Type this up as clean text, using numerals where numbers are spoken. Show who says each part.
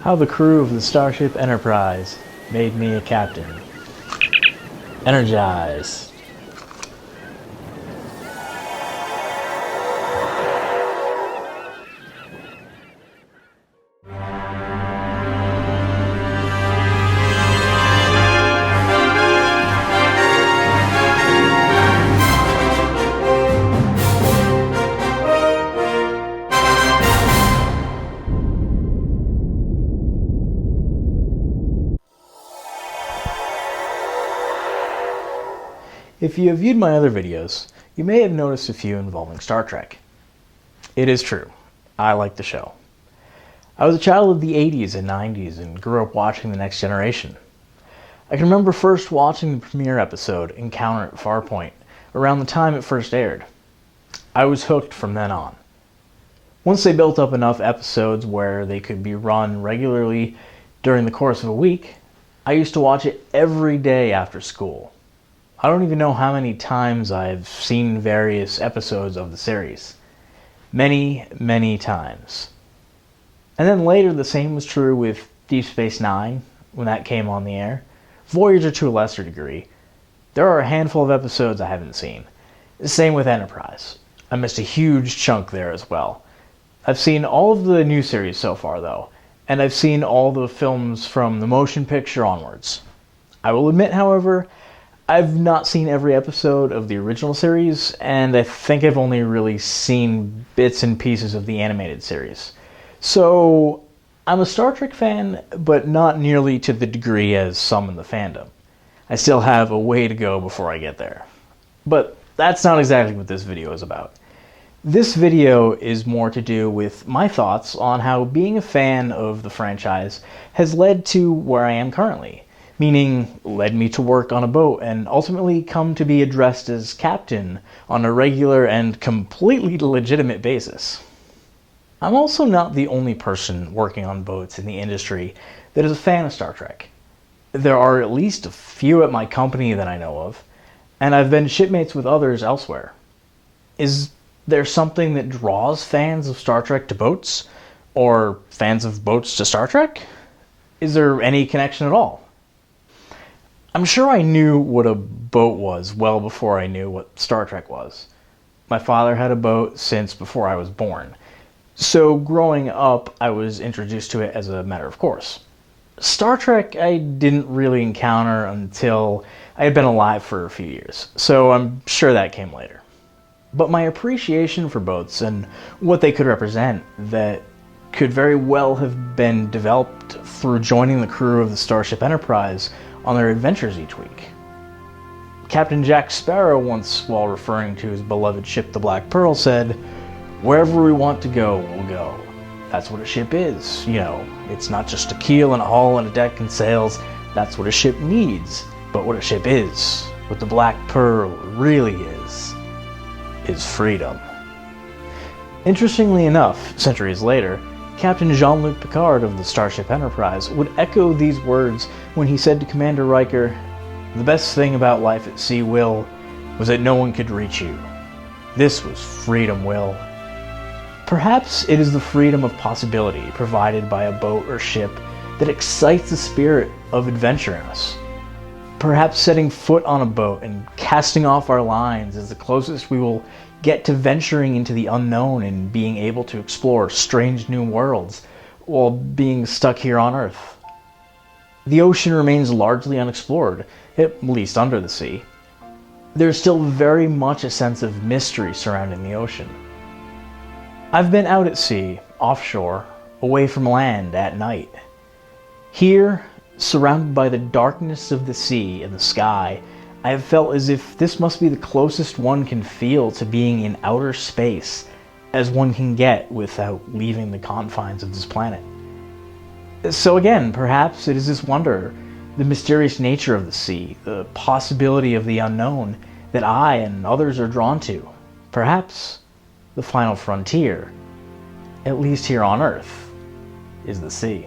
Speaker 1: How the crew of the Starship Enterprise made me a captain. Energize. If you have viewed my other videos, you may have noticed a few involving Star Trek. It is true, I like the show. I was a child of the 80s and 90s and grew up watching The Next Generation. I can remember first watching the premiere episode, Encounter at Farpoint, around the time it first aired. I was hooked from then on. Once they built up enough episodes where they could be run regularly during the course of a week, I used to watch it every day after school. I don't even know how many times I've seen various episodes of the series. Many, many times. And then later the same was true with Deep Space Nine, when that came on the air. Voyager to a lesser degree. There are a handful of episodes I haven't seen. Same with Enterprise. I missed a huge chunk there as well. I've seen all of the new series so far though, and I've seen all the films from the motion picture onwards. I will admit, however, I've not seen every episode of the original series, and I think I've only really seen bits and pieces of the animated series. So, I'm a Star Trek fan, but not nearly to the degree as some in the fandom. I still have a way to go before I get there. But that's not exactly what this video is about. This video is more to do with my thoughts on how being a fan of the franchise has led to where I am currently. Meaning, led me to work on a boat and ultimately come to be addressed as captain on a regular and completely legitimate basis. I'm also not the only person working on boats in the industry that is a fan of Star Trek. There are at least a few at my company that I know of, and I've been shipmates with others elsewhere. Is there something that draws fans of Star Trek to boats? Or fans of boats to Star Trek? Is there any connection at all? I'm sure I knew what a boat was well before I knew what Star Trek was. My father had a boat since before I was born, so growing up I was introduced to it as a matter of course. Star Trek I didn't really encounter until I had been alive for a few years, so I'm sure that came later. But my appreciation for boats and what they could represent that could very well have been developed through joining the crew of the Starship Enterprise on their adventures each week. Captain Jack Sparrow once, while referring to his beloved ship the Black Pearl, said, "Wherever we want to go, we'll go. That's what a ship is, you know. It's not just a keel and a hull and a deck and sails. That's what a ship needs. But what a ship is, what the Black Pearl really is freedom." Interestingly enough, centuries later, Captain Jean-Luc Picard of the Starship Enterprise would echo these words when he said to Commander Riker, "The best thing about life at sea, Will, was that no one could reach you. This was freedom, Will." Perhaps it is the freedom of possibility provided by a boat or ship that excites the spirit of adventure in us. Perhaps setting foot on a boat and casting off our lines is the closest we will get to venturing into the unknown and being able to explore strange new worlds while being stuck here on Earth. The ocean remains largely unexplored, at least under the sea. There's still very much a sense of mystery surrounding the ocean. I've been out at sea, offshore, away from land at night. Here, surrounded by the darkness of the sea and the sky, I have felt as if this must be the closest one can feel to being in outer space as one can get without leaving the confines of this planet. So again, perhaps it is this wonder, the mysterious nature of the sea, the possibility of the unknown that I and others are drawn to. Perhaps the final frontier, at least here on Earth, is the sea.